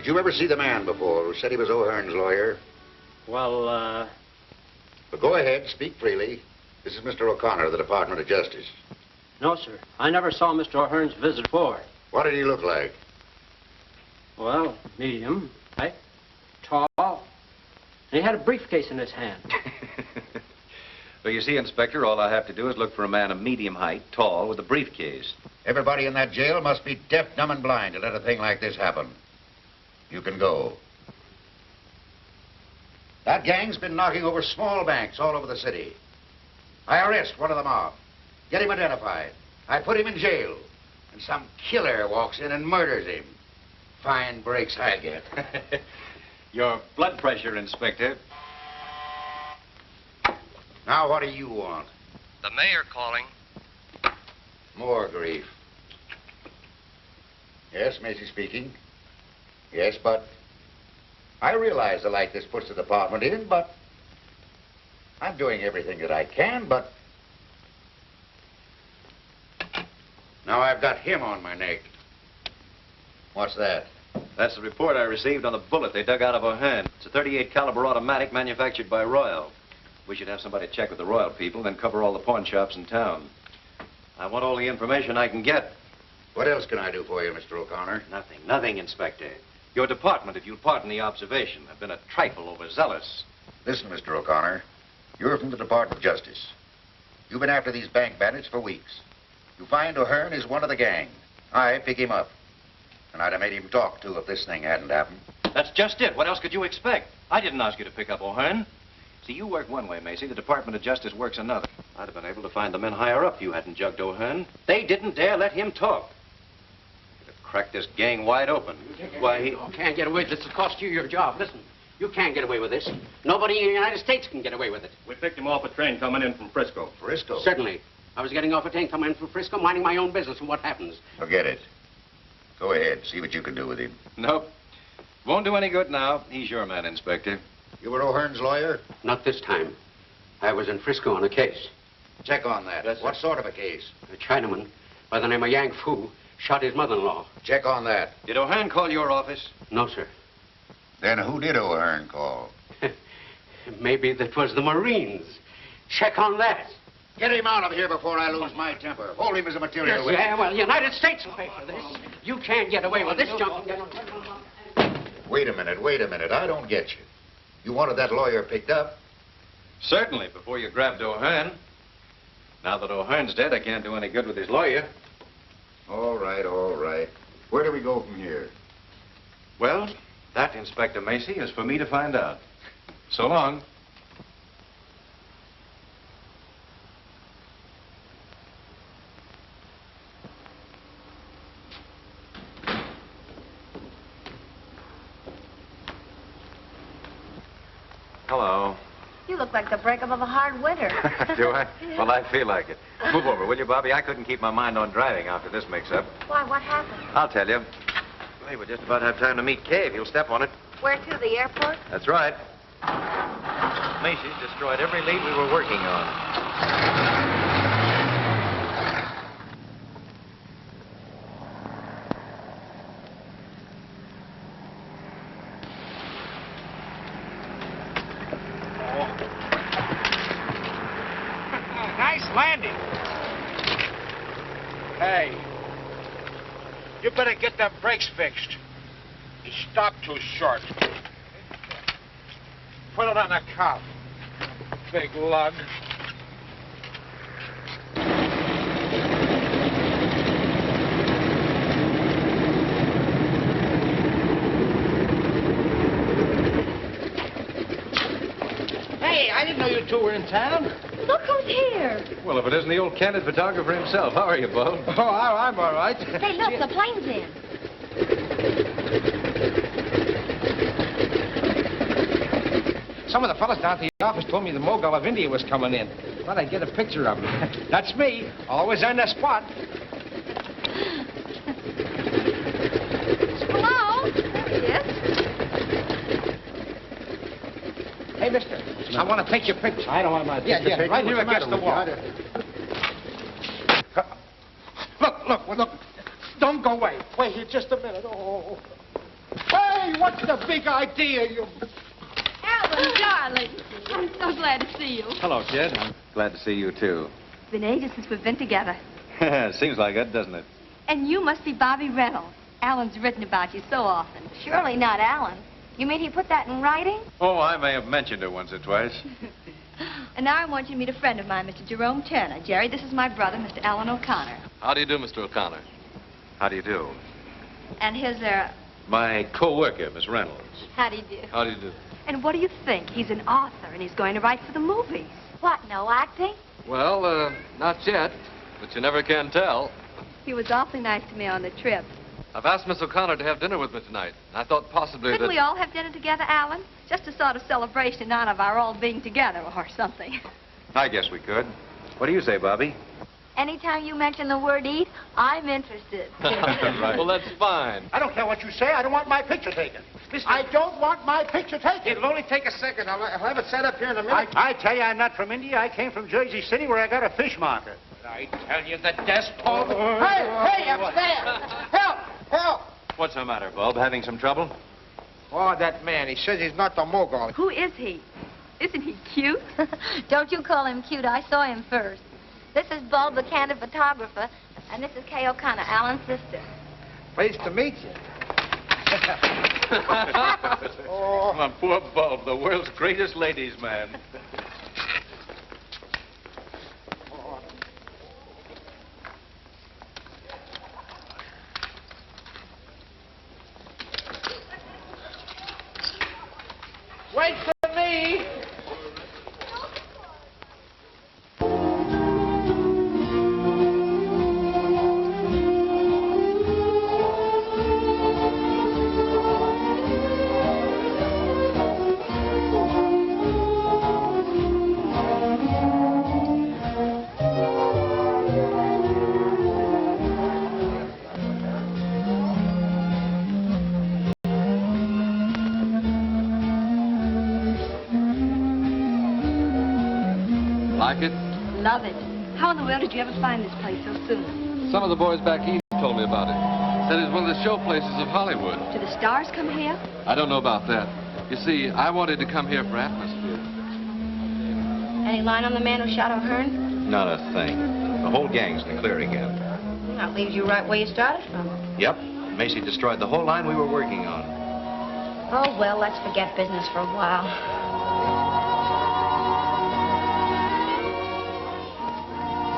Did you ever see the man before who said he was O'Hearn's lawyer? Well, But go ahead, speak freely. This is Mr. O'Connor of the Department of Justice. no, sir. I never saw Mr. O'Hearn's visit before. What did he look like? Well, medium, height, tall. And he had a briefcase in his hand. Well, you see, Inspector, all I have to do is look for a man of medium height, tall, with a briefcase. Everybody in that jail must be deaf, dumb, and blind to let a thing like this happen. You can go. That gang's been knocking over small banks all over the city. I arrest one of the mob. Get him identified. I put him in jail. And some killer walks in and murders him. Fine breaks I get. Your blood pressure, Inspector. Now, what do you want? The mayor calling. More grief. Yes, Macy speaking. Yes, but I realize the light this puts the department in, but I'm doing everything that I can, but now I've got him on my neck. What's that? That's the report I received on the bullet they dug out of O'Hearn. It's a .38 caliber automatic manufactured by Royal. We should have somebody check with the Royal people, then cover all the pawn shops in town. I want all the information I can get. What else can I do for you, Mr. O'Connor? Nothing, Inspector. Your department, if you'll pardon the observation, have been a trifle overzealous. Listen, Mr. O'Connor. You're from the Department of Justice. You've been after these bank bandits for weeks. You find O'Hearn is one of the gang. I pick him up. And I'd have made him talk, too, if this thing hadn't happened. That's just it. What else could you expect? I didn't ask you to pick up O'Hearn. See, you work one way, Macy. The Department of Justice works another. I'd have been able to find the men higher up if you hadn't jugged O'Hearn. They didn't dare let him talk. You'd have cracked this gang wide open. Why, he... You can't get away. This will cost you your job. Listen, you can't get away with this. Nobody in the United States can get away with it. We picked him off a train coming in from Frisco. Frisco? Certainly. I was getting off a train coming in from Frisco, minding my own business, and what happens? Forget it. Go ahead. See what you can do with him. Nope. Won't do any good now. He's your man, Inspector. You were O'Hearn's lawyer? Not this time. I was in Frisco on a case. Check on that. Yes, sir. What sort of a case? A Chinaman by the name of Yang Fu shot his mother-in-law. Check on that. Did O'Hearn call your office? No, sir. Then who did O'Hearn call? Maybe that was the Marines. Check on that. Get him out of here before I lose my temper. Hold him as a material witness. Yeah, well, the United States will pay for this. You can't get away with this junk. Wait a minute. I don't get you. You wanted that lawyer picked up? Certainly, before you grabbed O'Hearn. Now that O'Hearn's dead, I can't do any good with his lawyer. All right. Where do we go from here? Well, that, Inspector Macy, is for me to find out. So long. Hello. You look like the breakup of a hard winter. Do I? Well, I feel like it. Move over, will you, Bobbie? I couldn't keep my mind on driving after this mix-up. Why, what happened? I'll tell you. Hey, we'll just about have time to meet Kay if you'll step on it. Where to, the airport? That's right. Macy's destroyed every lead we were working on. Landing. Hey, you better get them brakes fixed. You stopped too short. Put it on the cuff. Big lug. Hey, I didn't know you two were in town. Look who's here. Well, if it isn't the old candid photographer himself. How are you, Bo? Oh, I'm all right. Hey, look, the plane's in. Some of the fellas down at the office told me the Mogul of India was coming in. Thought I'd get a picture of him. That's me. Always on the spot. Hello? There he is. Hey, mister, I want to take your picture. I don't want my Yeah, right here against the wall. Look. Don't go away. Wait here just a minute. Oh. Hey, what's the big idea, you... Alan, darling. I'm so glad to see you. Hello, kid. I'm glad to see you, too. It's been ages since we've been together. Seems like it, doesn't it? And you must be Bobbie Reynolds. Alan's written about you so often. Surely not Alan. You mean he put that in writing? Oh, I may have mentioned it once or twice. And now I want you to meet a friend of mine, Mr. Jerome Turner. Jerry, this is my brother, Mr. Alan O'Connor. How do you do, Mr. O'Connor? How do you do? And his, My co-worker, Miss Reynolds. how do you do? How do you do? And what do you think? He's an author, and he's going to write for the movies. What, no acting? Well, not yet, but you never can tell. He was awfully nice to me on the trip. I've asked Miss O'Connor to have dinner with me tonight. I thought possibly Couldn't that... we all have dinner together, Alan? Just a sort of celebration in honor of our all being together or something. I guess we could. What do you say, Bobbie? Anytime you mention the word eat, I'm interested. Right. Well, that's fine. I don't care what you say. I don't want my picture taken. I don't want my picture taken. It'll only take a second. I'll have it set up here in a minute. I tell you, I'm not from India. I came from Jersey City where I got a fish market. I tell you, the despot. Hey, up there! Help! Help! What's the matter, Bob? Having some trouble? Oh, that man. He says he's not the mogul. Who is he? Isn't he cute? Don't you call him cute. I saw him first. This is Bulb, the candid photographer, and this is Kay O'Connor, Alan's sister. Pleased to meet you. Oh, my poor Bob, the world's greatest ladies' man. Wait for me. Like it? Love it. How in the world did you ever find this place so soon? Some of the boys back east told me about it. Said it's one of the show places of Hollywood. Do the stars come here? I don't know about that. You see, I wanted to come here for atmosphere. Any line on the man who shot O'Hearn? Not a thing. The whole gang's in the clear again. That leaves you right where you started from. Yep. Macy destroyed the whole line we were working on. Oh, well, let's forget business for a while.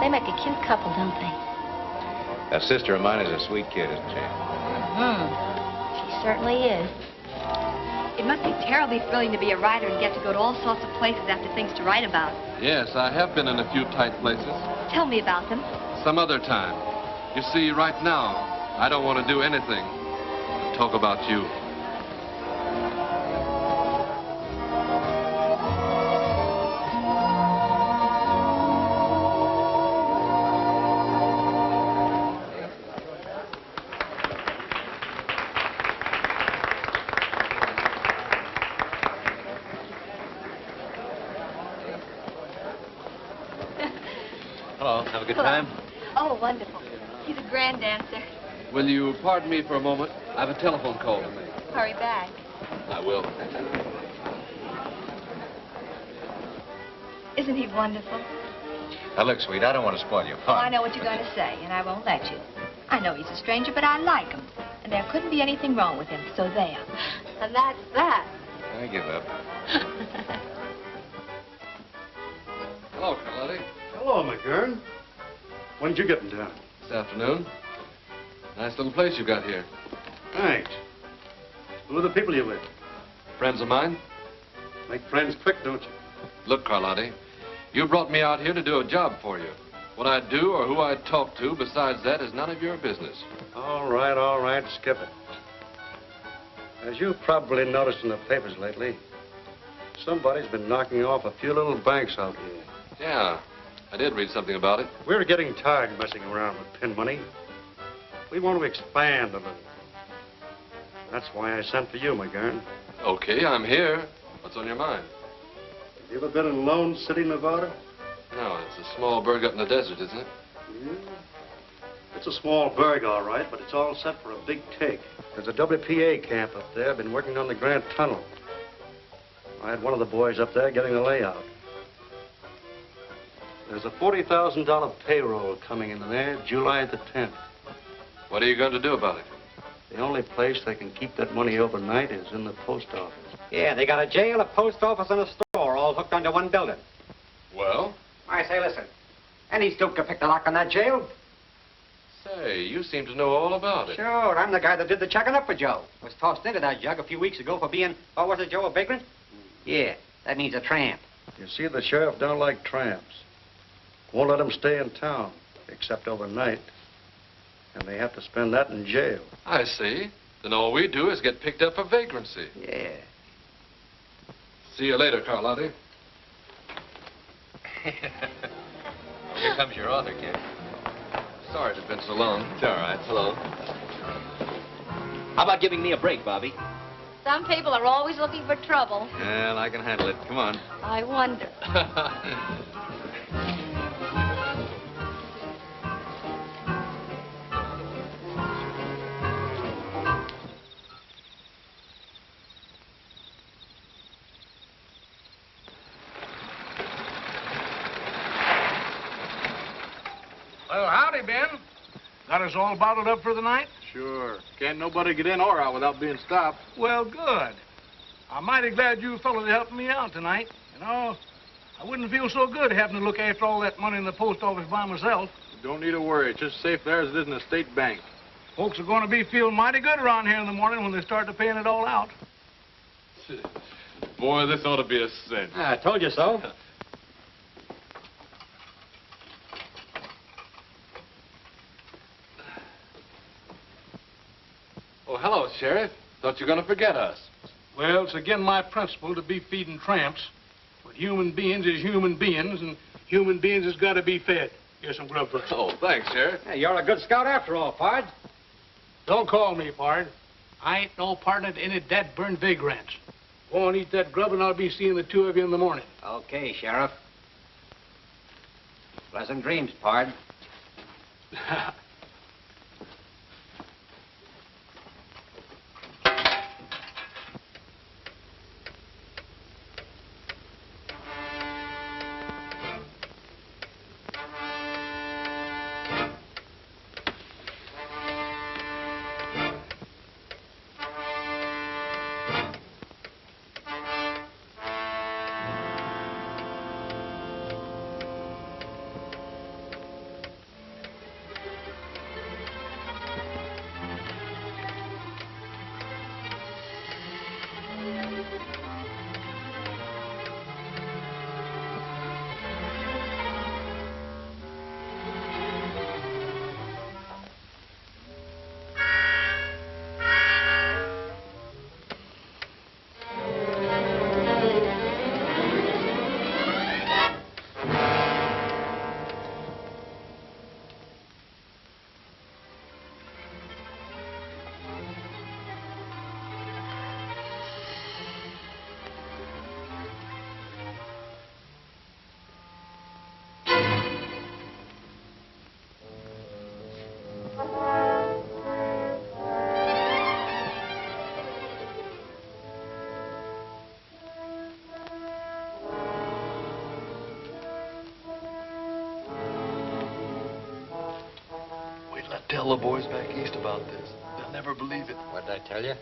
They make a cute couple, don't they? That sister of mine is a sweet kid, isn't she? She certainly is. It must be terribly thrilling to be a writer and get to go to all sorts of places after things to write about. Yes, I have been in a few tight places. Tell me about them. Some other time. You see, right now, I don't want to do anything but talk about you. Hello. Have a good time? Oh, wonderful. He's a grand dancer. Will you pardon me for a moment? I have a telephone call to make. Hurry back. I will. Isn't he wonderful? Now, look, sweet, I don't want to spoil your Oh, fun. I know what you're going to say, and I won't let you. I know he's a stranger, but I like him. And there couldn't be anything wrong with him, so there. And that's that. I give up. Hello, Karlotti. Hello, McGurn. When did you get in town? This afternoon. Nice little place you got here. Thanks. Who are the people you with? Friends of mine? Make friends quick, don't you? Look, Karlotti, you brought me out here to do a job for you. What I do or who I talk to besides that is none of your business. All right, skip it. As you've probably noticed in the papers lately, somebody's been knocking off a few little banks out here. Yeah, I did read something about it. We're getting tired messing around with pin money. We want to expand a little. That's why I sent for you, McGurn. Okay, I'm here. What's on your mind? Have you ever been in Lone City, Nevada? No, it's a small burg up in the desert, isn't it? Yeah. It's a small burg, all right, but it's all set for a big take. There's a WPA camp up there. Been working on the Grand Tunnel. I had one of the boys up there getting the layout. There's a $40,000 payroll coming in there July the 10th. What are you going to do about it? The only place they can keep that money overnight is in the post office. Yeah, they got a jail, a post office, and a store all hooked onto one building. Well? I say, listen. Any stoop can pick the lock on that jail. Say, you seem to know all about it. Sure, I'm the guy that did the checking up for Joe. Was tossed into that jug a few weeks ago for being, what was it, Joe, a vagrant? Yeah, that means a tramp. You see, the sheriff don't like tramps. Won't let them stay in town, except overnight. And they have to spend that in jail. I see. Then all we do is get picked up for vagrancy. Yeah. See you later, Karlotti. Here comes your author, kid. Sorry it's been so long. It's all right. Hello. How about giving me a break, Bobbie? Some people are always looking for trouble. Well, I can handle it. Come on. I wonder. Well, howdy, Ben. Got us all bottled up for the night? Sure. Can't nobody get in or out without being stopped. Well, good. I'm mighty glad you fellas are helping me out tonight. You know, I wouldn't feel so good having to look after all that money in the post office by myself. Don't need to worry. It's just safe there as it is in a state bank. Folks are going to be feeling mighty good around here in the morning when they start to paying it all out. Boy, this ought to be a cinch. I told you so. Oh, hello, Sheriff. Thought you were going to forget us. Well, it's again my principle to be feeding tramps. But human beings is human beings, and human beings has got to be fed. Here's some grub first. Oh, thanks, Sheriff. Hey, you're a good scout after all, Pard. Don't call me, Pard. I ain't no partner to any dead-burned vagrants. Go on, eat that grub, and I'll be seeing the two of you in the morning. Okay, Sheriff. Pleasant dreams, Pard. Tell the boys back east about this. They'll never believe it. What did I tell you?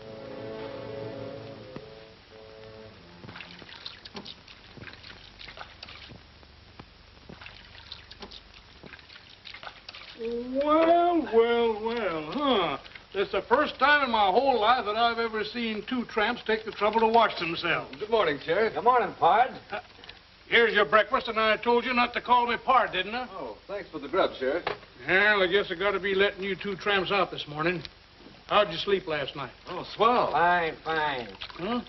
Well, huh? It's the first time in my whole life that I've ever seen two tramps take the trouble to wash themselves. Good morning, Sheriff. Good morning, Pard. Here's your breakfast, and I told you not to call me Pard, didn't I? Oh, thanks for the grub, Sheriff. Well, I guess I got to be letting you two tramps out this morning. How'd you sleep last night? Oh, swell. Fine, fine. Huh?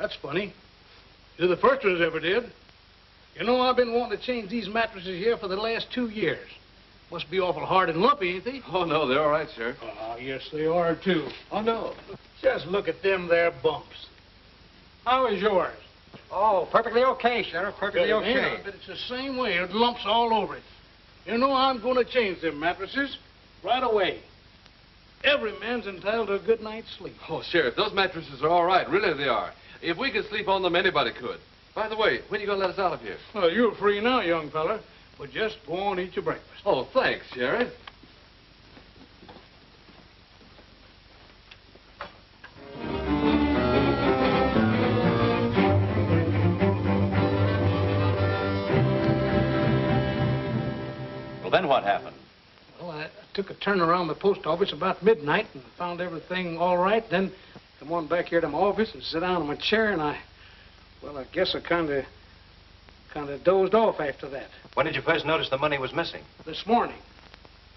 That's funny. You're the first ones ever did. You know, I've been wanting to change these mattresses here for the last 2 years. Must be awful hard and lumpy, ain't they? Oh, no, they're all right, Sheriff. Oh, yes, they are, too. Oh, no. Just look at them there bumps. How is yours? Oh, perfectly okay, Sheriff. Perfectly okay. Yeah, but it's the same way. It lumps all over it. You know, I'm going to change them mattresses right away. Every man's entitled to a good night's sleep. Oh, Sheriff, those mattresses are all right. Really, they are. If we could sleep on them, anybody could. By the way, when are you going to let us out of here? Well, you're free now, young fella. But just go on and eat your breakfast. Oh, thanks, Sheriff. Well, then what happened? Well, I took a turn around the post office about midnight and found everything all right. Then come on back here to my office and sit down in my chair, and I guess I kind of dozed off after that. When did you first notice the money was missing? This morning.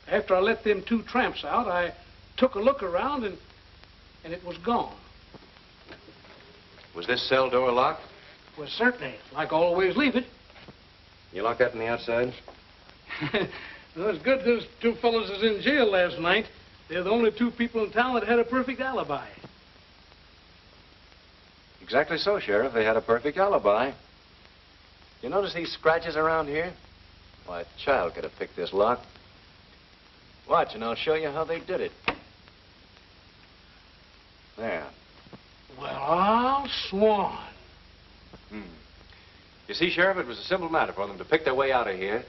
After I let them 2 tramps out, I took a look around, and it was gone. Was this cell door locked? Well, certainly, like I always leave it. You locked that on the outside? Well, it's good those 2 fellows is in jail last night. They're the only 2 people in town that had a perfect alibi. Exactly so, Sheriff. They had a perfect alibi. You notice these scratches around here? Why, a child could have picked this lock. Watch, and I'll show you how they did it. There. Well, I'll swan. You see, Sheriff, it was a simple matter for them to pick their way out of here,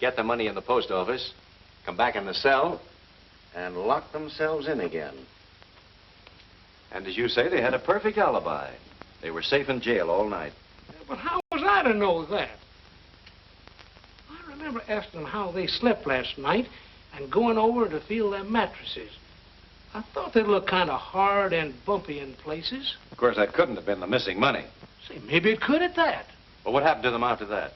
get the money in the post office, come back in the cell, and lock themselves in again. And as you say, they had a perfect alibi. They were safe in jail all night. But how was I to know that? I remember asking them how they slept last night and going over to feel their mattresses. I thought they'd look kind of hard and bumpy in places. Of course, that couldn't have been the missing money. Say, maybe it could at that. Well, what happened to them after that?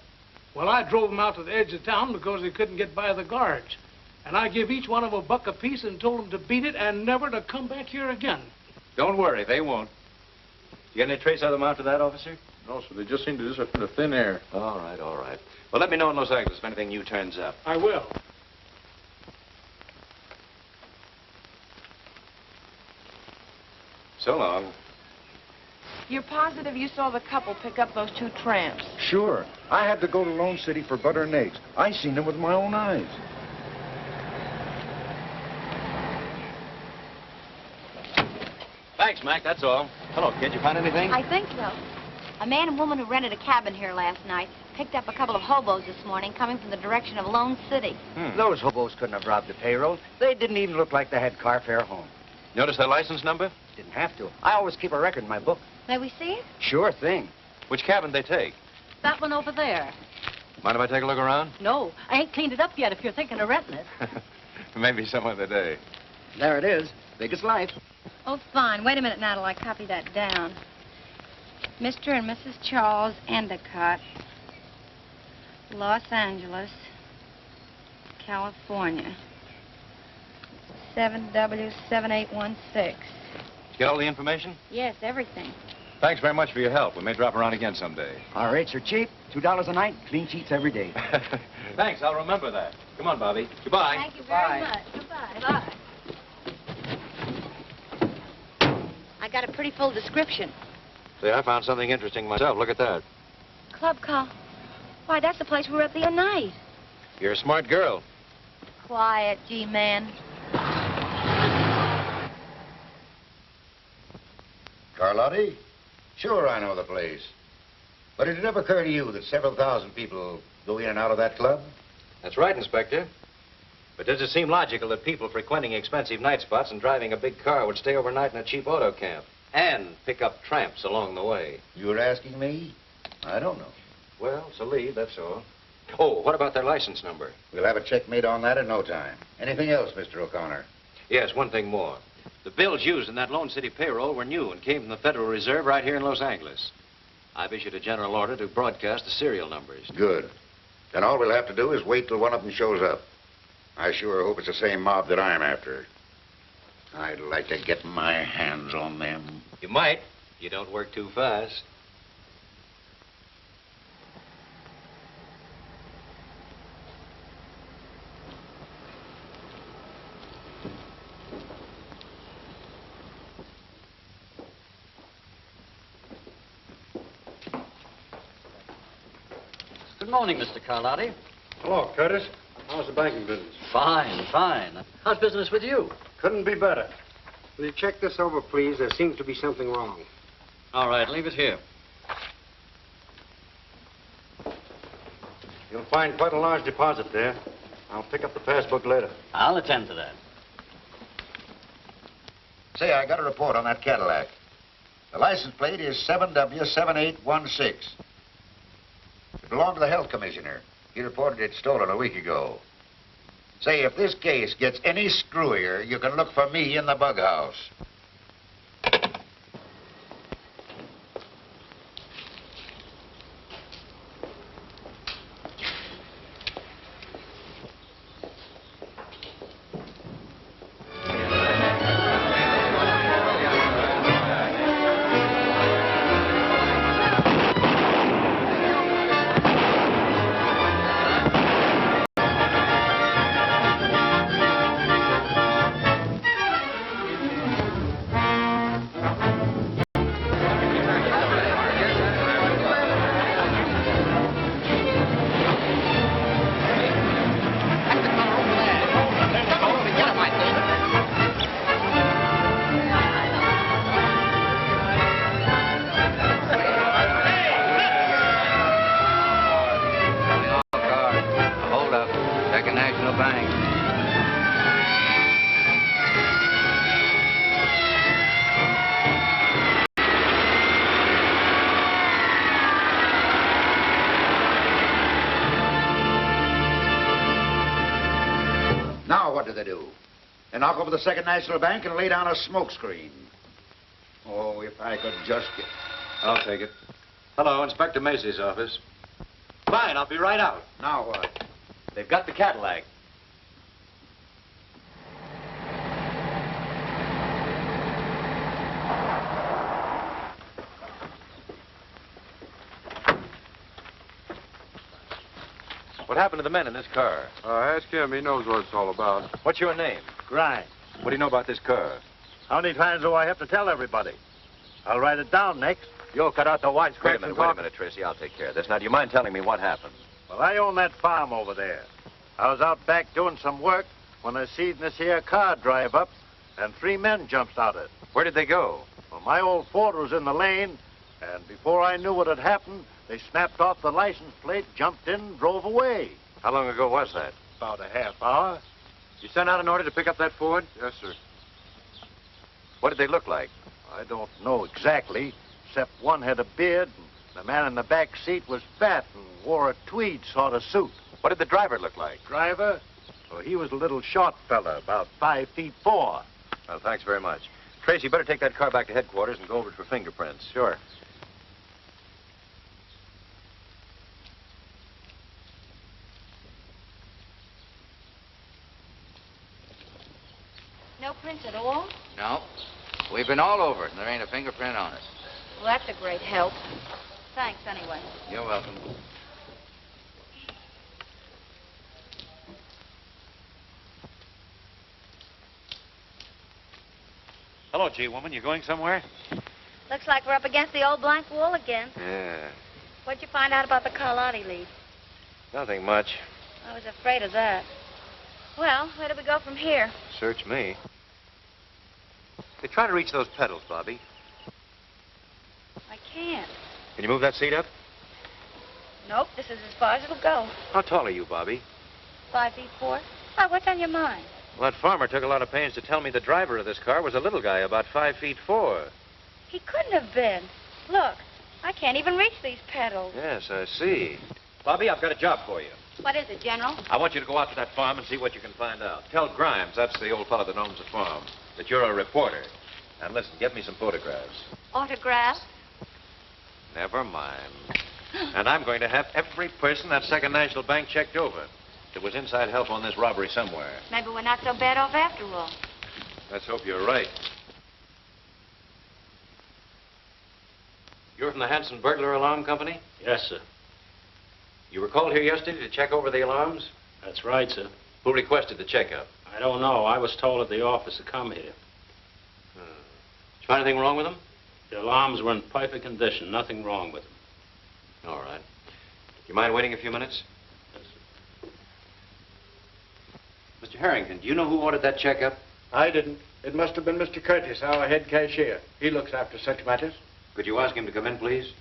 Well, I drove them out to the edge of town because they couldn't get by the guards. And I give each one of them $1 apiece and told them to beat it and never to come back here again. Don't worry, they won't. You get any trace of them after that, officer? No, sir. They just seem to disappear into thin air. All right, all right. Well, let me know in Los Angeles if anything new turns up. I will. So long. You're positive you saw the couple pick up those 2 tramps? Sure. I had to go to Lone City for butter and eggs. I seen them with my own eyes. Thanks, Mac, that's all. Hello, kid. You find anything? I think so. A man and woman who rented a cabin here last night picked up a couple of hobos this morning coming from the direction of Lone City. Those hobos couldn't have robbed the payroll. They didn't even look like they had car fare home. Notice their license number? Didn't have to. I always keep a record in my book. May we see it? Sure thing. Which cabin they take? That one over there. Mind if I take a look around? No, I ain't cleaned it up yet if you're thinking of renting it. Maybe some other day. There it is. Big as life. Oh, fine. Wait a minute now till I copy that down. Mr. and Mrs. Charles Endicott, Los Angeles, California. 7W7816. Get all the information? Yes, everything. Thanks very much for your help. We may drop around again someday. Our rates are cheap. $2 a night. Clean sheets every day. Thanks, I'll remember that. Come on, Bobbie. Goodbye. Thank you very much. Goodbye. Bye. I got a pretty full description. See, I found something interesting myself. Look at that. Club call. Why, that's the place we were at the other night. You're a smart girl. Quiet, G-man. Karlotti? Sure, I know the place. But did it ever occur to you that several thousand people go in and out of that club? That's right, Inspector. But does it seem logical that people frequenting expensive night spots and driving a big car would stay overnight in a cheap auto camp and pick up tramps along the way? You're asking me? I don't know. Well, it's a lead, that's all. Oh, what about their license number? We'll have a check made on that in no time. Anything else, Mr. O'Connor? Yes, one thing more. The bills used in that Lone City payroll were new and came from the Federal Reserve right here in Los Angeles. I've issued a general order to broadcast the serial numbers. Good. Then all we'll have to do is wait till one of them shows up. I sure hope it's the same mob that I'm after. I'd like to get my hands on them. You might. You don't work too fast. Good morning, Mr. Karlotti. Hello, Curtis. How's the banking business? Fine, fine. How's business with you? Couldn't be better. Will you check this over, please? There seems to be something wrong. All right, leave it here. You'll find quite a large deposit there. I'll pick up the passbook later. I'll attend to that. Say, I got a report on that Cadillac. The license plate is 7W7816. It belonged to the health commissioner. He reported it stolen a week ago. Say, if this case gets any screwier, you can look for me in the bug house. Knock over the Second National Bank and lay down a smoke screen. Oh, if I could just get... I'll take it. Hello, Inspector Macy's office. Fine, I'll be right out. Now what? They've got the Cadillac. What happened to the men in this car? Ask him. He knows what it's all about. What's your name? Grimes. What do you know about this car? How many times do I have to tell everybody? I'll write it down next. You'll cut out the wisecracks. Wait a minute, Tracy. I'll take care of this. Now, do you mind telling me what happened? Well, I own that farm over there. I was out back doing some work when I seen this here car drive up, and 3 men jumped out of it. Where did they go? Well, my old Ford was in the lane, and before I knew what had happened, they snapped off the license plate, jumped in, and drove away. How long ago was that? About a half hour. You sent out an order to pick up that Ford? Yes, sir. What did they look like? I don't know exactly, except one had a beard, and the man in the back seat was fat and wore a tweed sort of suit. What did the driver look like? Driver? Well, he was a little short fella, about 5'4". Well, thanks very much. Tracy, you better take that car back to headquarters and go over it for fingerprints. Sure. No prints at all? No. We've been all over it, and there ain't a fingerprint on it. Well, that's a great help. Thanks, anyway. You're welcome. Hello, G-woman. You going somewhere? Looks like we're up against the old blank wall again. Yeah. What'd you find out about the Karlotti lead? Nothing much. I was afraid of that. Well, where do we go from here? Search me. Hey, try to reach those pedals, Bobbie. I can't. Can you move that seat up? Nope, this is as far as it'll go. How tall are you, Bobbie? 5'4". Why, what's on your mind? Well, that farmer took a lot of pains to tell me the driver of this car was a little guy, about 5'4". He couldn't have been. Look, I can't even reach these pedals. Yes, I see. Bobbie, I've got a job for you. What is it, General? I want you to go out to that farm and see what you can find out. Tell Grimes, that's the old fellow that owns the farm, that you're a reporter. And listen, get me some photographs. Autographs? Never mind. And I'm going to have every person at Second National Bank checked over. There was inside help on this robbery somewhere. Maybe we're not so bad off after all. Let's hope you're right. You're from the Hanson Burglar Alarm Company? Yes, sir. You were called here yesterday to check over the alarms? That's right, sir. Who requested the checkup? I don't know. I was told at the office to come here. Did you find anything wrong with them? The alarms were in perfect condition. Nothing wrong with them. All right. You mind waiting a few minutes? Yes, sir. Mr. Harrington, do you know who ordered that checkup? I didn't. It must have been Mr. Curtis, our head cashier. He looks after such matters. Could you ask him to come in, please?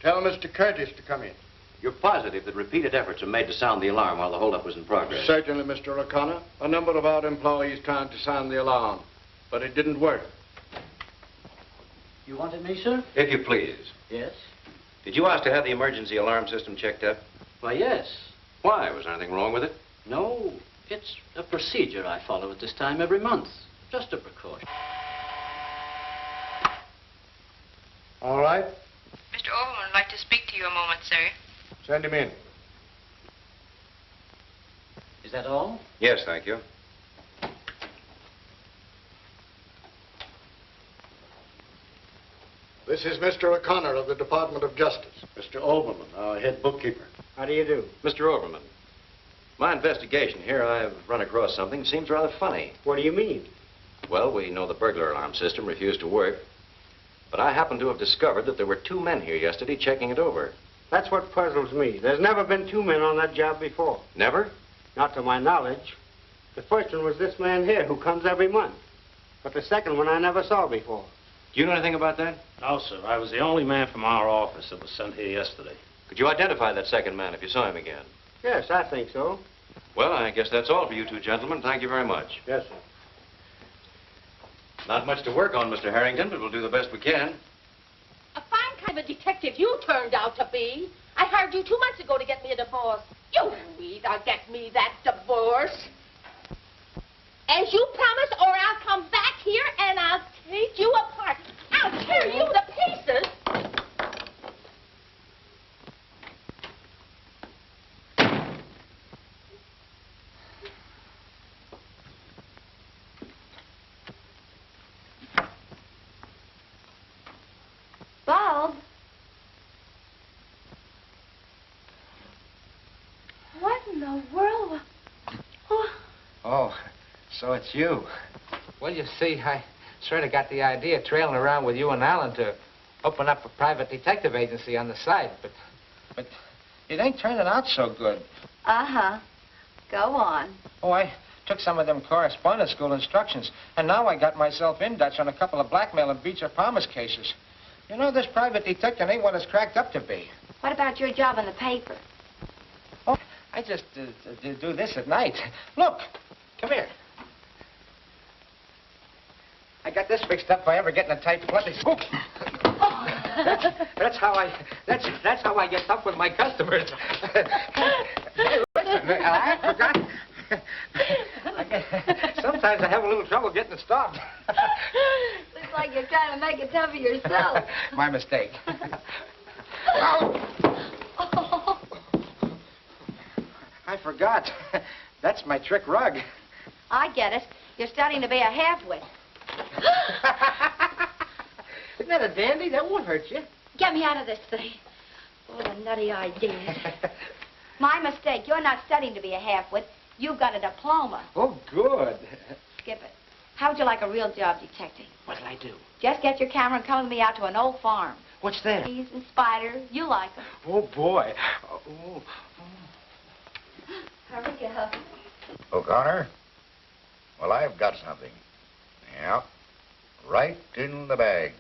Tell Mr. Curtis to come in. You're positive that repeated efforts were made to sound the alarm while the holdup was in progress? Certainly, Mr. O'Connor. A number of our employees tried to sound the alarm, but it didn't work. You wanted me, sir? If you please. Yes. Did you ask to have the emergency alarm system checked up? Why, yes. Why? Was there anything wrong with it? No, it's a procedure I follow at this time every month. Just a precaution. All right. Mr. Overman would like to speak to you a moment, sir. Send him in. Is that all? Yes, thank you. This is Mr. O'Connor of the Department of Justice. Mr. Overman, our head bookkeeper. How do you do? Mr. Overman, my investigation here, I've run across something that seems rather funny. What do you mean? Well, we know the burglar alarm system refused to work, but I happen to have discovered that there were 2 men here yesterday checking it over. That's what puzzles me. There's never been 2 men on that job before. Never? Not to my knowledge. The first one was this man here who comes every month. But the second one I never saw before. Do you know anything about that? No, sir. I was the only man from our office that was sent here yesterday. Could you identify that second man if you saw him again? Yes, I think so. Well, I guess that's all for you 2 gentlemen. Thank you very much. Yes, sir. Not much to work on, Mr. Harrington, but we'll do the best we can. A fine kind of a detective you turned out to be. I hired you 2 months ago to get me a divorce. You either get me that divorce, as you promised, or I'll come back here and I'll take you apart. I'll tear you to pieces. Bob. What in the world? Oh, so it's you. Well, you see, I sort of got the idea trailing around with you and Alan to open up a private detective agency on the side, but it ain't turning out so good. Uh-huh. Go on. Oh, I took some of them correspondence school instructions, and now I got myself in Dutch on a couple of blackmail and breach of promise cases. You know, this private detective ain't what it's cracked up to be. What about your job in the paper? Oh, I just do this at night. Look, come here. I got this fixed up if I ever get in a tight place. Oh. That's how I get tough with my customers. Hey, listen, I forgot. Sometimes I have a little trouble getting it stopped. Looks like you're trying to make it tough for yourself. My mistake. Oh. I forgot. That's my trick rug. I get it. You're starting to be a half-wit. Isn't that a dandy? That won't hurt you. Get me out of this thing. Oh, the nutty ideas. My mistake. You're not studying to be a half-wit. You've got a diploma. Oh, good. Skip it. How would you like a real job detecting? What'll I do? Just get your camera and come with me out to an old farm. What's there? Bees and spiders. You like them. Oh, boy. Oh. Hurry up. O'Connor? Well, I've got something. Yeah. Right in the bag.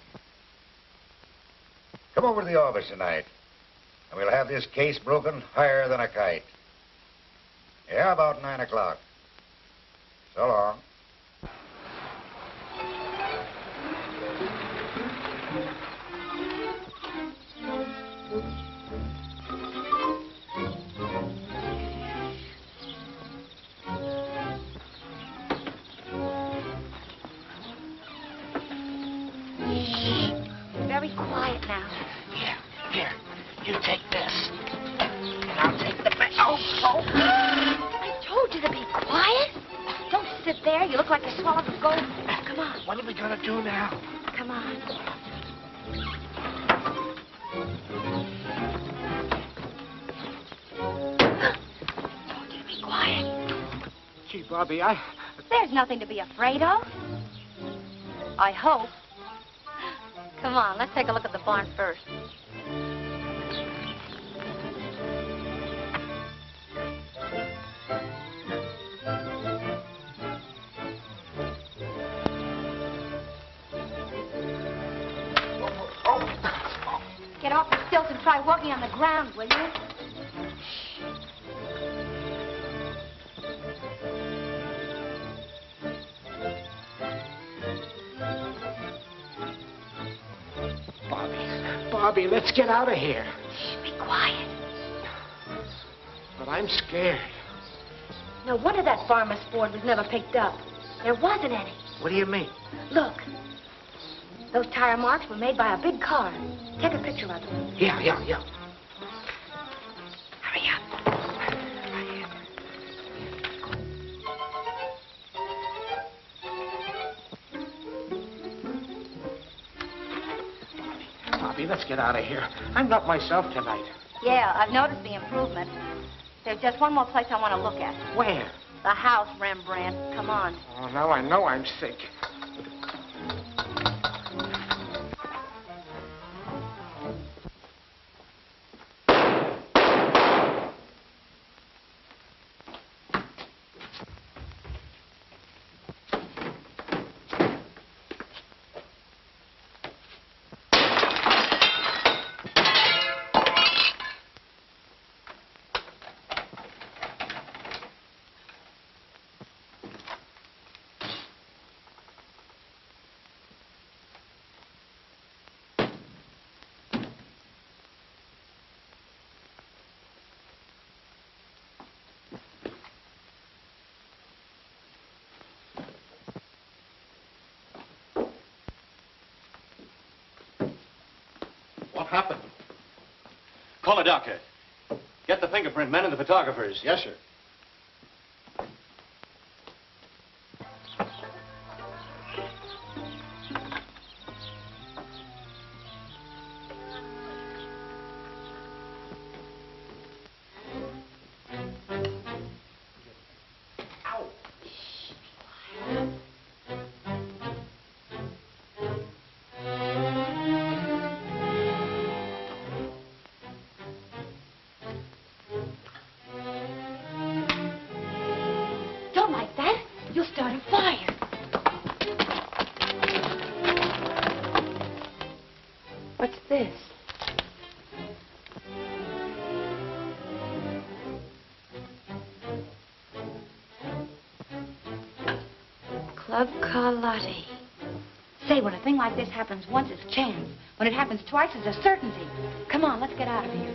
Come over to the office tonight, and we'll have this case broken higher than a kite. Yeah, about 9 o'clock. So long. Very quiet now. Here. You take this. And I'll take the bag. Oh. I told you to be quiet. Don't sit there. You look like you swallowed a gold. Come on. What are we going to do now? Come on. Told you to be quiet. Gee, Bobbie, There's nothing to be afraid of. I hope. Come on, let's take a look at the barn first. Get off the stilts and try walking on the ground, will you? Bobbie, let's get out of here. Be quiet. But I'm scared. No wonder that farmer's Ford was never picked up. There wasn't any. What do you mean? Look. Those tire marks were made by a big car. Take a picture of them. Yeah. Hurry up. Bobbie, let's get out of here. I'm not myself tonight. Yeah, I've noticed the improvement. There's just one more place I want to look at. Where? The house, Rembrandt. Come on. Oh, now I know I'm sick. What happened? Call a doctor. Get the fingerprint men and the photographers. Yes, sir. Club Karlotti. Say, when a thing like this happens once, it's a chance. When it happens twice, it's a certainty. Come on, let's get out of here.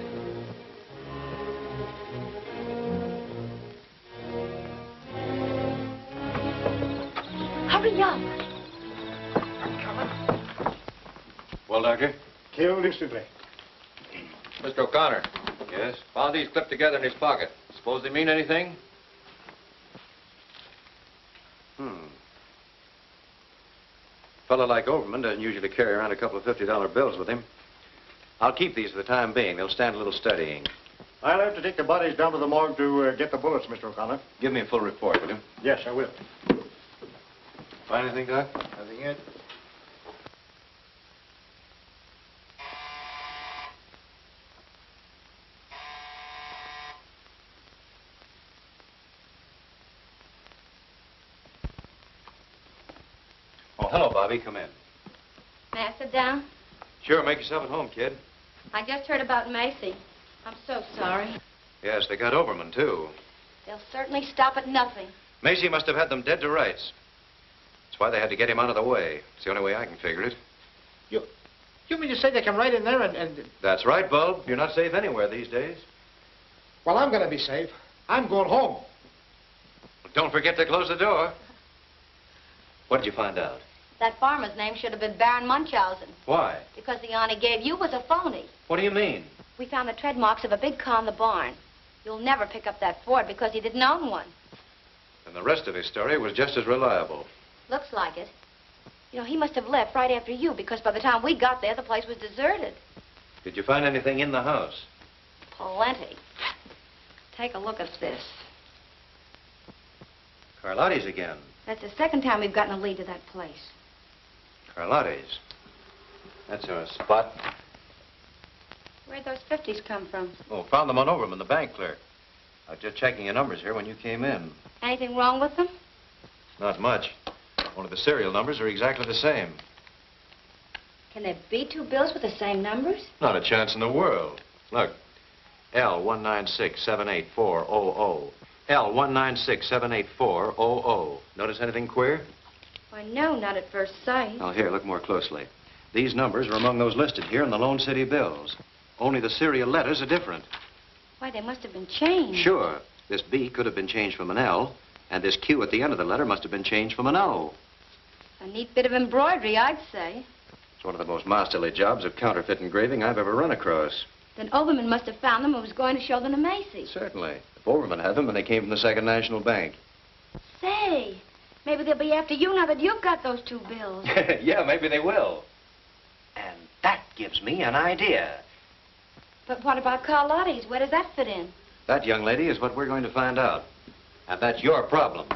Hurry up. Well, Doctor? Killed instantly. Mr. O'Connor. Yes? Found these clipped together in his pocket. Suppose they mean anything? A fellow like Overman doesn't usually carry around a couple of $50 bills with him. I'll keep these for the time being. They'll stand a little studying. I'll have to take the bodies down to the morgue to get the bullets, Mr. O'Connor. Give me a full report, will you? Yes, I will. Find anything, Doc? Nothing yet. Oh, hello, Bobbie. Come in. May I sit down? Sure, make yourself at home, kid. I just heard about Macy. I'm so sorry. Yes, they got Overman, too. They'll certainly stop at nothing. Macy must have had them dead to rights. That's why they had to get him out of the way. It's the only way I can figure it. You mean to say they come right in there and... That's right, Bulb. You're not safe anywhere these days. Well, I'm going to be safe. I'm going home. Well, don't forget to close the door. What did you find out? That farmer's name should have been Baron Munchausen. Why? Because the yarn he gave you was a phony. What do you mean? We found the tread marks of a big car in the barn. You'll never pick up that Ford because he didn't own one. And the rest of his story was just as reliable. Looks like it. You know, he must have left right after you because by the time we got there, the place was deserted. Did you find anything in the house? Plenty. Take a look at this. Karlotti's again. That's the second time we've gotten a lead to that place. Karlotti's. That's our spot. Where'd those 50s come from? Oh, found them on Overman, the bank clerk. I was just checking your numbers here when you came in. Anything wrong with them? Not much. Only the serial numbers are exactly the same. Can there be two bills with the same numbers? Not a chance in the world. Look, L196-78400. L196-78400. Notice anything queer? Why, no, not at first sight. Oh, here, look more closely. These numbers are among those listed here in the Lone City bills. Only the serial letters are different. Why, they must have been changed. Sure. This B could have been changed from an L, and this Q at the end of the letter must have been changed from an O. A neat bit of embroidery, I'd say. It's one of the most masterly jobs of counterfeit engraving I've ever run across. Then Overman must have found them and was going to show them to Macy. Certainly. If Overman had them, and they came from the Second National Bank. Say, maybe they'll be after you now that you've got those two bills. Yeah, maybe they will. And that gives me an idea. But what about Karlotti's? Where does that fit in? That, young lady, is what we're going to find out. And that's your problem.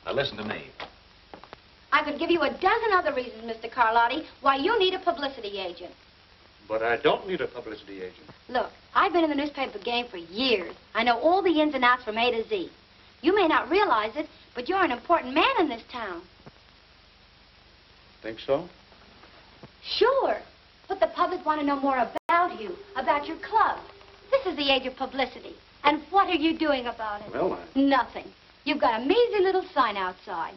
Now, listen to me. I could give you a dozen other reasons, Mr. Karlotti, why you need a publicity agent. But I don't need a publicity agent. Look, I've been in the newspaper game for years. I know all the ins and outs from A to Z. You may not realize it, but you're an important man in this town. Think so? Sure. But the public want to know more about you, about your club. This is the age of publicity. And what are you doing about it? Well, Nothing. You've got a measly little sign outside.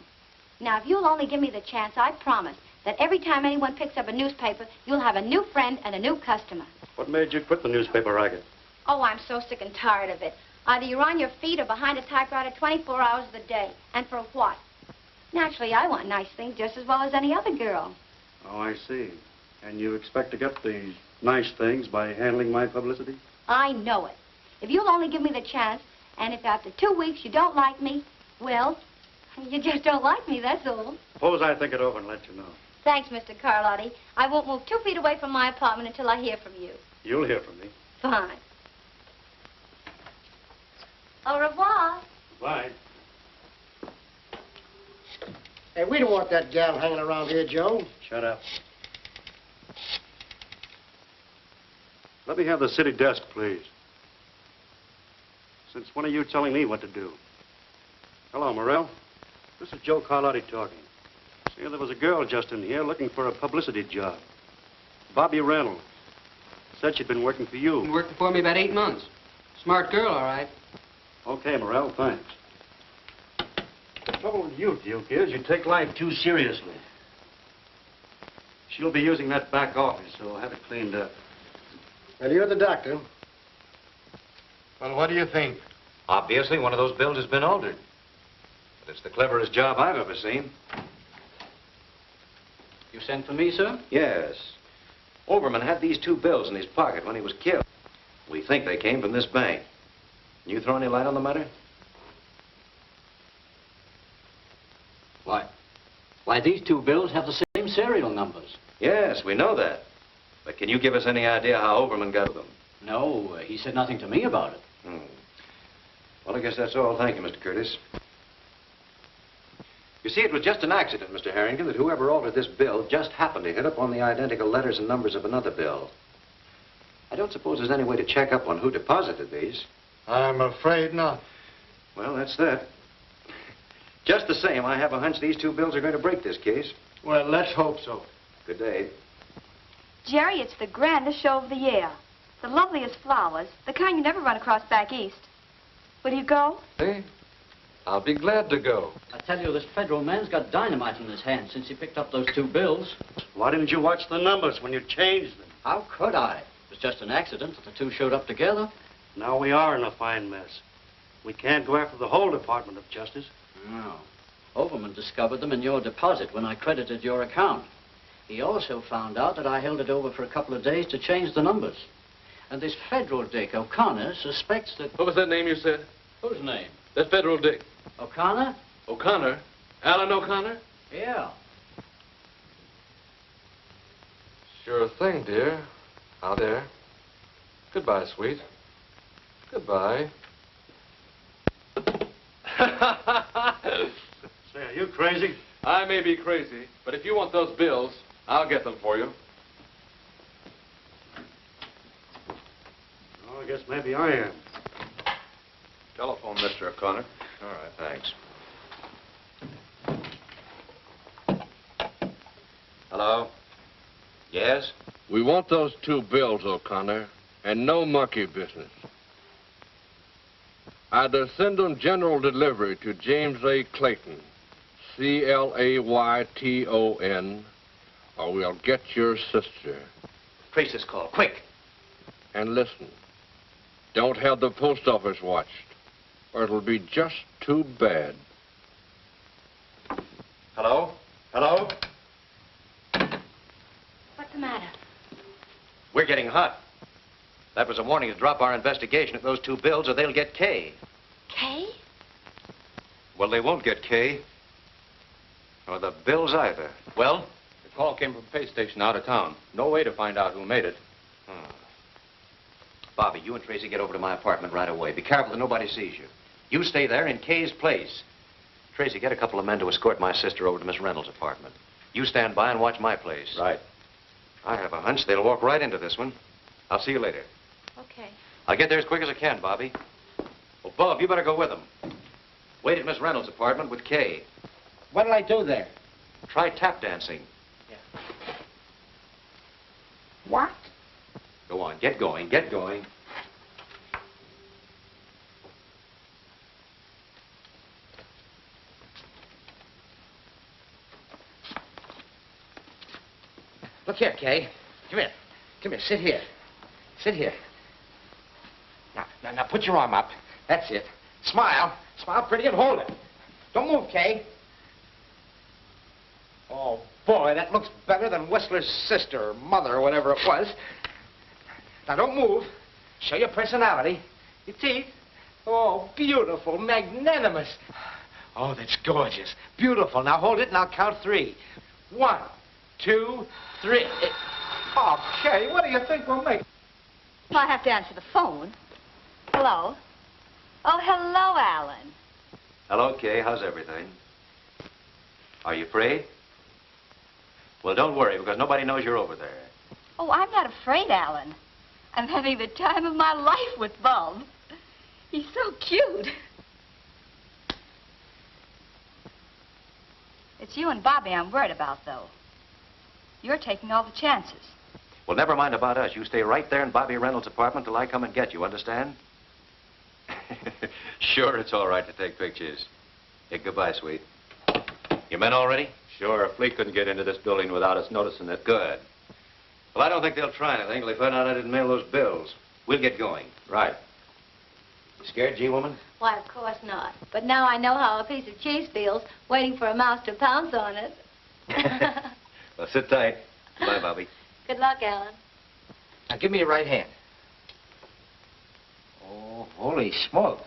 Now, if you'll only give me the chance, I promise that every time anyone picks up a newspaper, you'll have a new friend and a new customer. What made you quit the newspaper racket? Oh, I'm so sick and tired of it. Either you're on your feet or behind a typewriter 24 hours of the day. And for what? Naturally, I want nice things just as well as any other girl. Oh, I see. And you expect to get these nice things by handling my publicity? I know it. If you'll only give me the chance, and if after 2 weeks you don't like me, well, you just don't like me, that's all. Suppose I think it over and let you know. Thanks, Mr. Karlotti. I won't move 2 feet away from my apartment until I hear from you. You'll hear from me. Fine. Au revoir. Bye. Hey, we don't want that gal hanging around here, Joe. Shut up. Let me have the city desk, please. Since when are you telling me what to do? Hello, Morrell. This is Joe Karlotti talking. See, there was a girl just in here looking for a publicity job. Bobbie Reynolds. Said she'd been working for you. Been working for me about 8 months. Smart girl, all right. Okay, Morrell, thanks. The trouble with you, Duke, is you take life too seriously. She'll be using that back office, so have it cleaned up. Well, you're the doctor. Well, what do you think? Obviously, one of those bills has been altered. But it's the cleverest job I've ever seen. You sent for me, sir? Yes. Overman had these 2 bills in his pocket when he was killed. We think they came from this bank. Can you throw any light on the matter? Why, these 2 bills have the same serial numbers. Yes, we know that. But can you give us any idea how Overman got them? No, he said nothing to me about it. Well, I guess that's all. Thank you, Mr. Curtis. You see, it was just an accident, Mr. Harrington, that whoever altered this bill just happened to hit upon the identical letters and numbers of another bill. I don't suppose there's any way to check up on who deposited these. I'm afraid not. Well, that's that. Just the same, I have a hunch these 2 bills are going to break this case. Well, let's hope so. Good day. Jerry, it's the grandest show of the year. The loveliest flowers, the kind you never run across back east. Will you go? Hey, I'll be glad to go. I tell you, this federal man's got dynamite in his hand since he picked up those 2 bills. Why didn't you watch the numbers when you changed them? How could I? It was just an accident that the 2 showed up together. Now we are in a fine mess. We can't go after the whole Department of Justice. No. Overman discovered them in your deposit when I credited your account. He also found out that I held it over for a couple of days to change the numbers. And this federal dick, O'Connor, suspects that... What was that name you said? Whose name? That federal dick. O'Connor? O'Connor? Alan O'Connor? Yeah. Sure thing, dear. Out there. Goodbye, sweet. Goodbye. Say, are you crazy? I may be crazy, but if you want those bills, I'll get them for you. Oh, I guess maybe I am. Telephone, Mr. O'Connor. All right, thanks. Hello? Yes? We want those 2 bills, O'Connor, and no monkey business. Either send them general delivery to James A. Clayton, Clayton, or we'll get your sister. Trace this call, quick. And listen, don't have the post office watched, or it'll be just too bad. Hello? Hello? What's the matter? We're getting hot. That was a warning to drop our investigation at those 2 bills or they'll get K. Kay? Well, they won't get K. Or the bills either. Well? The call came from a pay station out of town. No way to find out who made it. Bobbie, you and Tracy get over to my apartment right away. Be careful that nobody sees you. You stay there in Kay's place. Tracy, get a couple of men to escort my sister over to Miss Reynolds' apartment. You stand by and watch my place. Right. I have a hunch they'll walk right into this one. I'll see you later. Okay. I'll get there as quick as I can, Bobbie. Well, Bob, you better go with them. Wait at Miss Reynolds' apartment with Kay. What'll I do there? Try tap dancing. What? Go on, get going, get going. Look here, Kay. Come here. Come here. Sit here. Sit here. Now, put your arm up. That's it. Smile. Smile pretty and hold it. Don't move, Kay. Oh, boy, that looks better than Whistler's sister or mother or whatever it was. Now, don't move. Show your personality. Your teeth. Oh, beautiful, magnanimous. Oh, that's gorgeous. Beautiful. Now, hold it and I'll count 3. 1, 2, 3. Oh, Kay, what do you think we'll make? Well, I have to answer the phone. Hello? Oh, hello, Alan. Hello, Kay. How's everything? Are you afraid? Well, don't worry, because nobody knows you're over there. Oh, I'm not afraid, Alan. I'm having the time of my life with Bob. He's so cute. It's you and Bobbie I'm worried about, though. You're taking all the chances. Well, never mind about us. You stay right there in Bobbie Reynolds' apartment till I come and get you, understand? Sure, it's all right to take pictures. Hey, goodbye, sweet. Your men all ready? Sure, a fleet couldn't get into this building without us noticing it. Good. Well, I don't think they'll try anything till they find out I didn't mail those bills. We'll get going. Right. You scared, G-woman? Why, of course not. But now I know how a piece of cheese feels, waiting for a mouse to pounce on it. Well, sit tight. Bye, Bobbie. Good luck, Alan. Now, give me your right hand. Oh, holy smoke.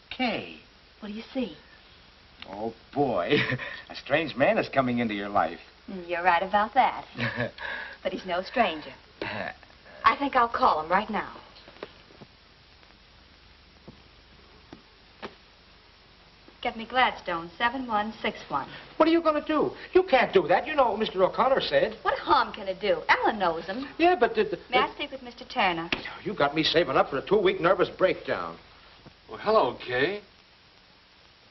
Kay. What do you see? Oh, boy. A strange man is coming into your life. You're right about that. But he's no stranger. I think I'll call him right now. Get me Gladstone, 7161. What are you going to do? You can't do that. You know what Mr. O'Connor said. What harm can it do? Ellen knows him. Yeah, but... May I speak with Mr. Turner? You got me saving up for a 2-week nervous breakdown. Well, hello, Kay.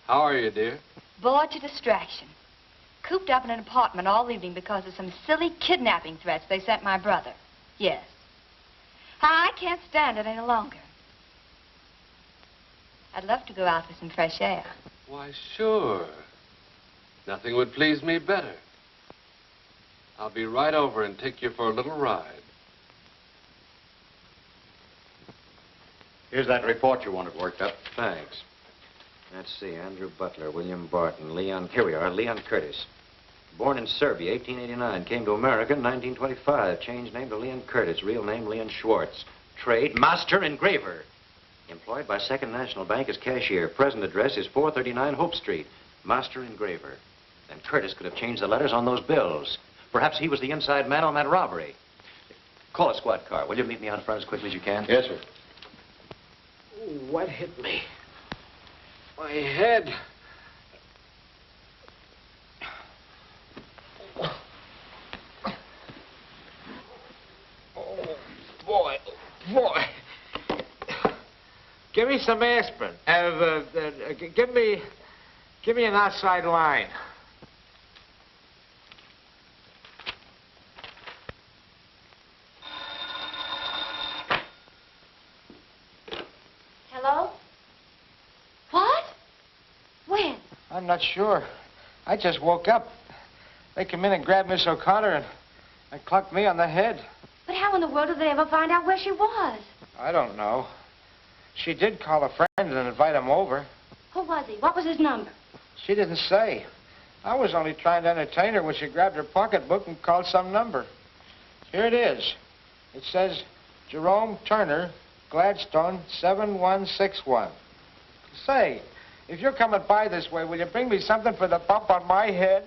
How are you, dear? Bored to distraction. Cooped up in an apartment all evening because of some silly kidnapping threats they sent my brother. Yes. I can't stand it any longer. I'd love to go out for some fresh air. Why, sure. Nothing would please me better. I'll be right over and take you for a little ride. Here's that report you wanted worked up. Thanks. Let's see. Andrew Butler, William Barton, Leon... Here we are. Leon Curtis. Born in Serbia, 1889. Came to America in 1925. Changed name to Leon Curtis. Real name, Leon Schwartz. Trade, master engraver. Employed by Second National Bank as cashier. Present address is 439 Hope Street. Master engraver. Then Curtis could have changed the letters on those bills. Perhaps he was the inside man on that robbery. Call a squad car. Will you meet me out front as quickly as you can? Yes, sir. Ooh, what hit me? My head. Oh, boy. Boy. Give me some aspirin. Give me an outside line. not sure. I just woke up. They come in and grabbed Miss O'Connor and clunked me on the head. But how in the world did they ever find out where she was? I don't know. She did call a friend and invite him over. Who was he? What was his number? She didn't say. I was only trying to entertain her when she grabbed her pocketbook and called some number. Here it is. It says, Jerome Turner, Gladstone, 7161. Say, if you're coming by this way, will you bring me something for the bump on my head?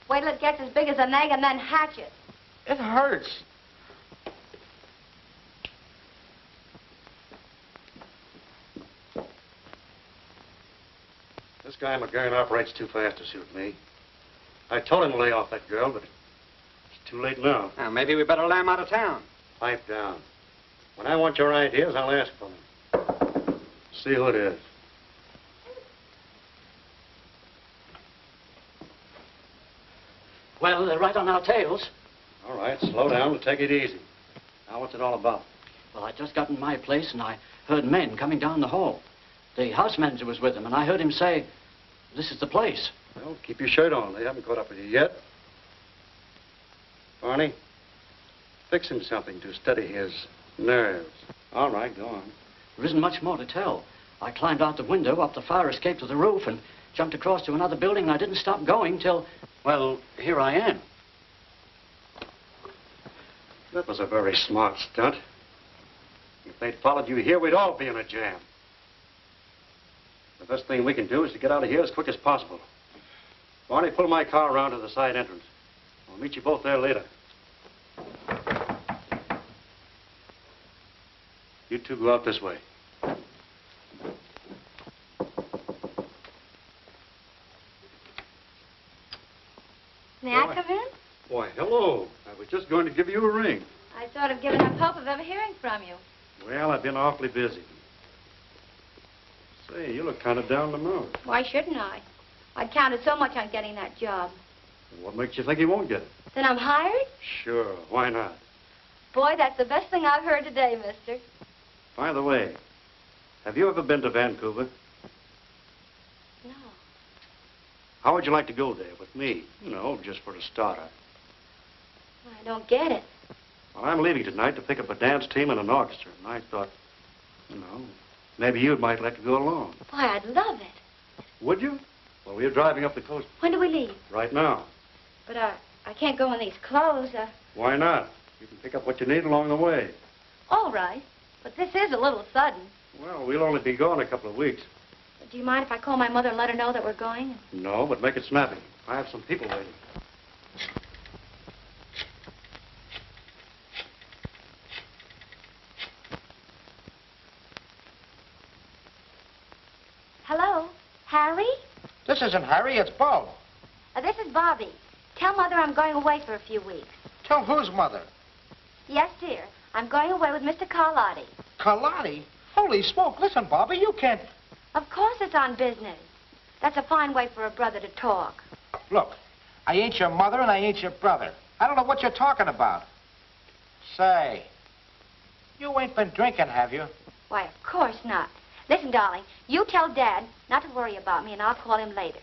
Wait till it gets as big as an egg and then hatch it. It hurts. This guy McGurn operates too fast to suit me. I told him to lay off that girl, but it's too late now. Now, maybe we better lay him out of town. Pipe down. When I want your ideas, I'll ask for them. See who it is. Well, they're right on our tails. All right, slow down and take it easy. Now, what's it all about? Well, I just got in my place and I heard men coming down the hall. The house manager was with them, and I heard him say, this is the place. Well, keep your shirt on. They haven't caught up with you yet. Barney, fix him something to steady his nerves. All right, go on. There isn't much more to tell. I climbed out the window, up the fire escape to the roof, and jumped across to another building, and I didn't stop going till, well, here I am. That was a very smart stunt. If they'd followed you here, we'd all be in a jam. The best thing we can do is to get out of here as quick as possible. Barney, pull my car around to the side entrance. I'll meet you both there later. You two go out this way. May I come in? Why, hello. I was just going to give you a ring. I sort of given up hope of ever hearing from you. Well, I've been awfully busy. Say, you look kind of down the mood. Why shouldn't I? I'd counted so much on getting that job. What makes you think you won't get it? Then I'm hired? Sure, why not? Boy, that's the best thing I've heard today, mister. By the way, have you ever been to Vancouver? No. How would you like to go there with me? You know, just for a starter. I don't get it. Well, I'm leaving tonight to pick up a dance team and an orchestra, and I thought, you know, maybe you might like to go along. Boy, I'd love it. Would you? Well, we're driving up the coast. When do we leave? Right now. But I can't go in these clothes. Why not? You can pick up what you need along the way. All right. But this is a little sudden. Well, we'll only be gone a couple of weeks. Do you mind if I call my mother and let her know that we're going? No, but make it snappy. I have some people waiting. Hello? Harry? This isn't Harry, it's Bo. This is Bobbie. Tell Mother I'm going away for a few weeks. Tell whose mother? Yes, dear. I'm going away with Mr. Karlotti. Karlotti? Holy smoke, listen, Bobbie, you can't... Of course it's on business. That's a fine way for a brother to talk. Look, I ain't your mother and I ain't your brother. I don't know what you're talking about. Say, you ain't been drinking, have you? Why, of course not. Listen, darling, you tell Dad not to worry about me, and I'll call him later.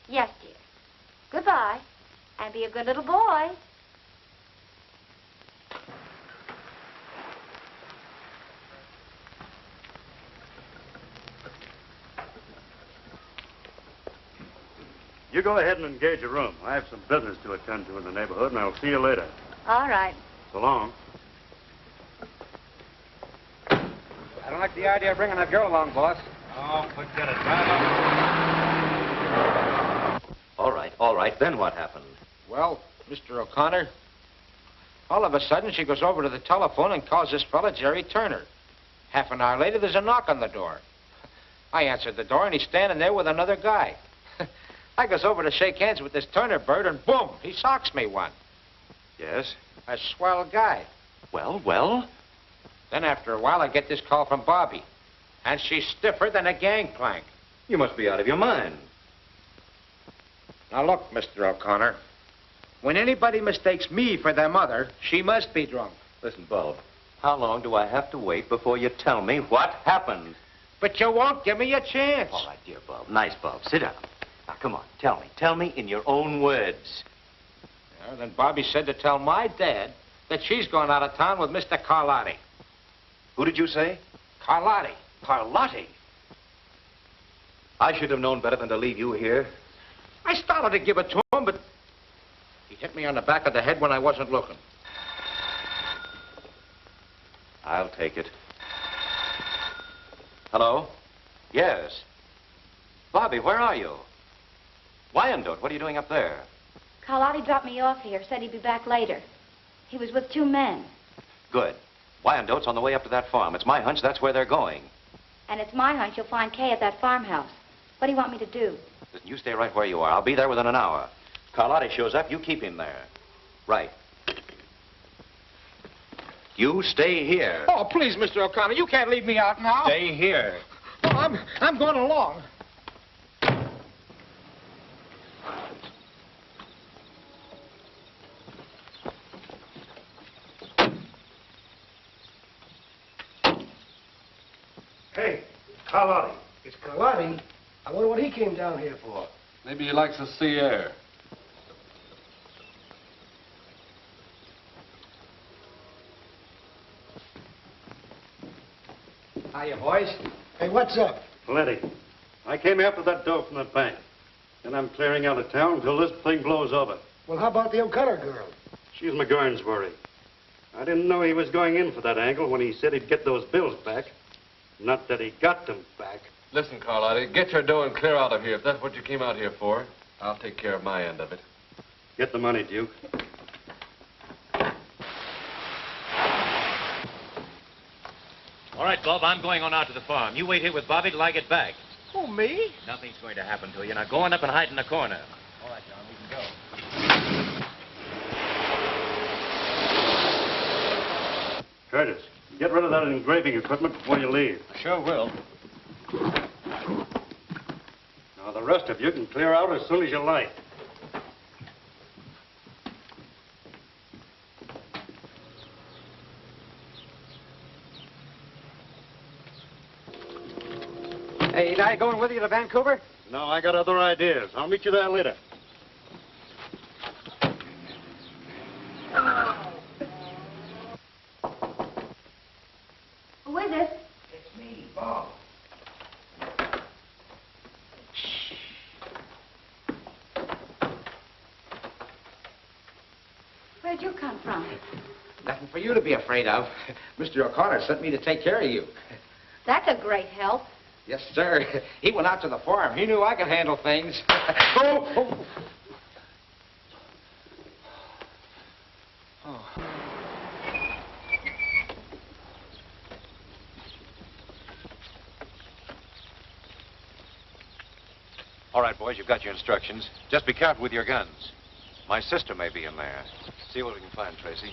Yes, dear. Goodbye, and be a good little boy. You go ahead and engage a room. I have some business to attend to in the neighborhood, and I'll see you later. All right. So long. I don't like the idea of bringing that girl along, boss. Oh, forget it. Drive up. All right. Then what happened? Well, Mr. O'Connor, all of a sudden she goes over to the telephone and calls this fella Jerry Turner. Half an hour later, there's a knock on the door. I answered the door, and he's standing there with another guy. I goes over to shake hands with this Turner bird, and boom, he socks me one. Yes? A swell guy. Well? Then after a while, I get this call from Bobbie. And she's stiffer than a gangplank. You must be out of your mind. Now look, Mr. O'Connor. When anybody mistakes me for their mother, she must be drunk. Listen, Bob, how long do I have to wait before you tell me what happened? But you won't give me a chance. All right, dear Bob. Nice, Bob. Sit down. Now, come on, tell me. Tell me in your own words. Yeah, then Bobbie said to tell my dad that she's going out of town with Mr. Karlotti. Who did you say? Karlotti. Karlotti? I should have known better than to leave you here. I started to give it to him, but he hit me on the back of the head when I wasn't looking. I'll take it. Hello? Yes. Bobbie, where are you? Wyandotte, what are you doing up there? Karlotti dropped me off here, said he'd be back later. He was with 2 men. Good. Wyandotte's on the way up to that farm. It's my hunch that's where they're going. And it's my hunch you'll find Kay at that farmhouse. What do you want me to do? Listen, you stay right where you are. I'll be there within an hour. Karlotti shows up, you keep him there. Right. You stay here. Oh, please, Mr. O'Connor, you can't leave me out now. Stay here. Oh, I'm going along. Hey, Karlotti. It's Karlotti. I wonder what he came down here for. Maybe he likes the sea air. Hiya, boys. Hey, what's up? Plenty. I came after that dough from the bank. And I'm clearing out of town until this thing blows over. Well, how about the O'Connor girl? She's McGurn's worry. I didn't know he was going in for that angle when he said he'd get those bills back. Not that he got them back. Listen, Karlotti, get your dough and clear out of here if that's what you came out here for. I'll take care of my end of it. Get the money, Duke. All right, Bob, I'm going on out to the farm. You wait here with Bobbie till I get back. Who, me? Nothing's going to happen to you. Now go on up and hide in the corner. All right, John, we can go. Curtis, get rid of that engraving equipment before you leave. Sure will. Now, the rest of you can clear out as soon as you like. Hey, ain't I going with you to Vancouver? No, I got other ideas. I'll meet you there later. Who is it? It's me, Bob. Where'd you come from? Nothing for you to be afraid of. Mr. O'Connor sent me to take care of you. That's a great help. Yes, sir. He went out to the farm. He knew I could handle things. Oh. All right, boys, you've got your instructions. Just be careful with your guns. My sister may be in there. See what we can find, Tracy.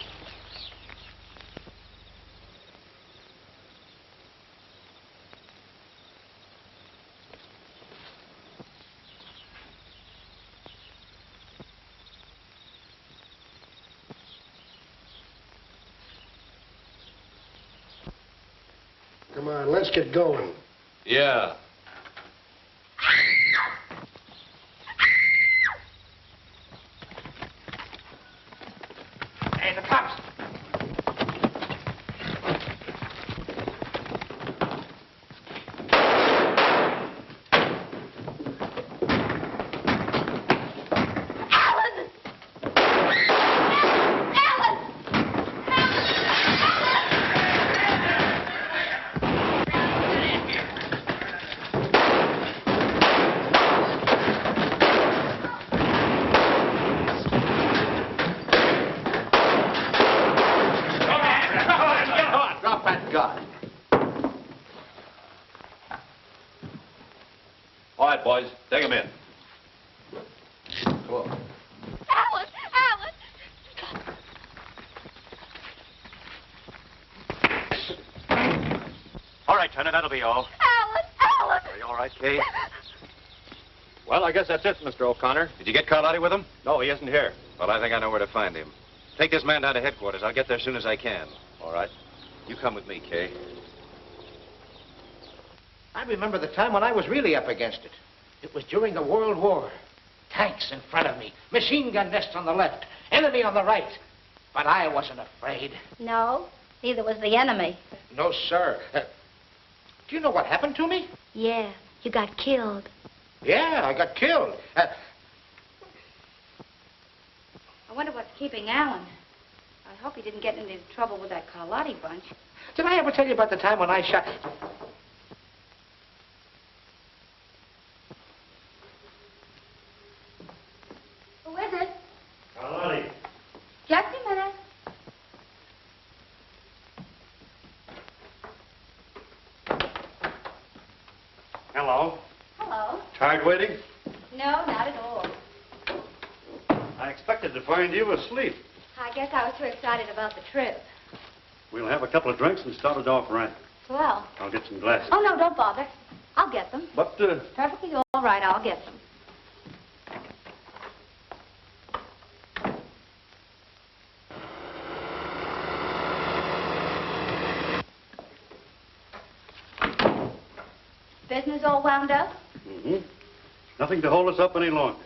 Come on, let's get going. Yeah. Hey, the cops. All right, boys, take him in. Come on. Alan! Alan! All right, Turner, that'll be all. Alan! Are you all right, Kay? Well, I guess that's it, Mr. O'Connor. Did you get Karlotti with him? No, he isn't here. Well, I think I know where to find him. Take this man down to headquarters. I'll get there as soon as I can. All right. You come with me, Kay. I remember the time when I was really up against it. It was during the World War. Tanks in front of me, machine gun nests on the left, enemy on the right. But I wasn't afraid. No, neither was the enemy. No, sir. Do you know what happened to me? Yeah, you got killed. Yeah, I got killed. I wonder what's keeping Alan. I hope he didn't get into trouble with that Karlotti bunch. Did I ever tell you about the time when I shot... Who is it? Karlotti. Just a minute. Hello. Hello. Tired waiting? No, not at all. I expected to find you asleep. I guess I was too excited about the trip. We'll have a couple of drinks and start it off right. Well. I'll get some glasses. Oh, no, don't bother. I'll get them. But, Perfectly all right, I'll get them. Business all wound up? Mm-hmm. Nothing to hold us up any longer.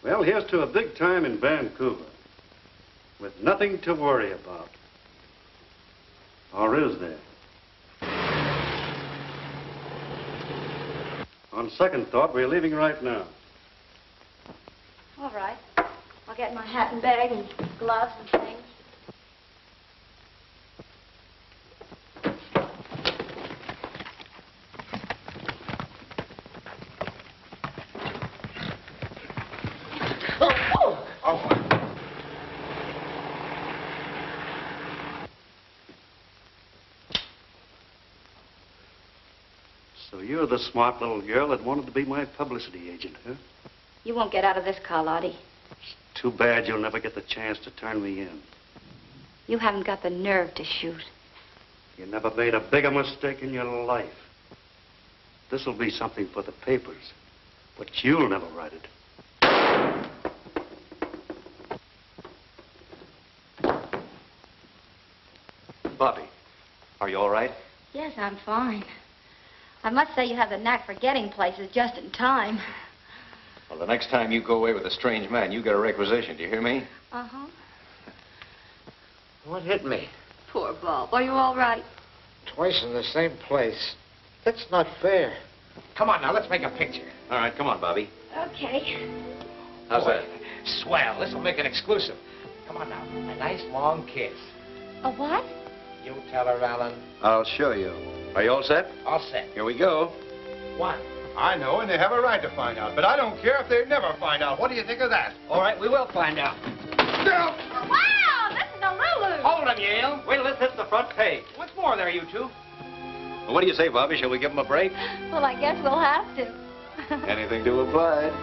Well, here's to a big time in Vancouver. With nothing to worry about. Or is there? On second thought, we're leaving right now. All right. I'll get my hat and bag and gloves and things. So you're the smart little girl that wanted to be my publicity agent, huh? You won't get out of this, Karlotti. Too bad you'll never get the chance to turn me in. You haven't got the nerve to shoot. You never made a bigger mistake in your life. This'll be something for the papers, but you'll never write it. Bobbie, are you all right? Yes, I'm fine. I must say you have the knack for getting places just in time. Well, the next time you go away with a strange man, you get a requisition. Do you hear me? Uh-huh. What hit me? Poor Bob. Are you all right? Twice in the same place. That's not fair. Come on now, let's make a picture. All right, come on, Bobbie. Okay. How's that? Swell. This'll make it exclusive. Come on now, a nice long kiss. A what? You tell her, Alan. I'll show you. Are you all set? All set. Here we go. One. I know, and they have a right to find out, but I don't care if they never find out. What do you think of that? All right, we will find out. Wow, this is a Lulu. Hold him, Yale. Wait till this hits the front page. What's more there, you two? Well, what do you say, Bobbie? Shall we give him a break? Well, I guess we'll have to. Anything to oblige.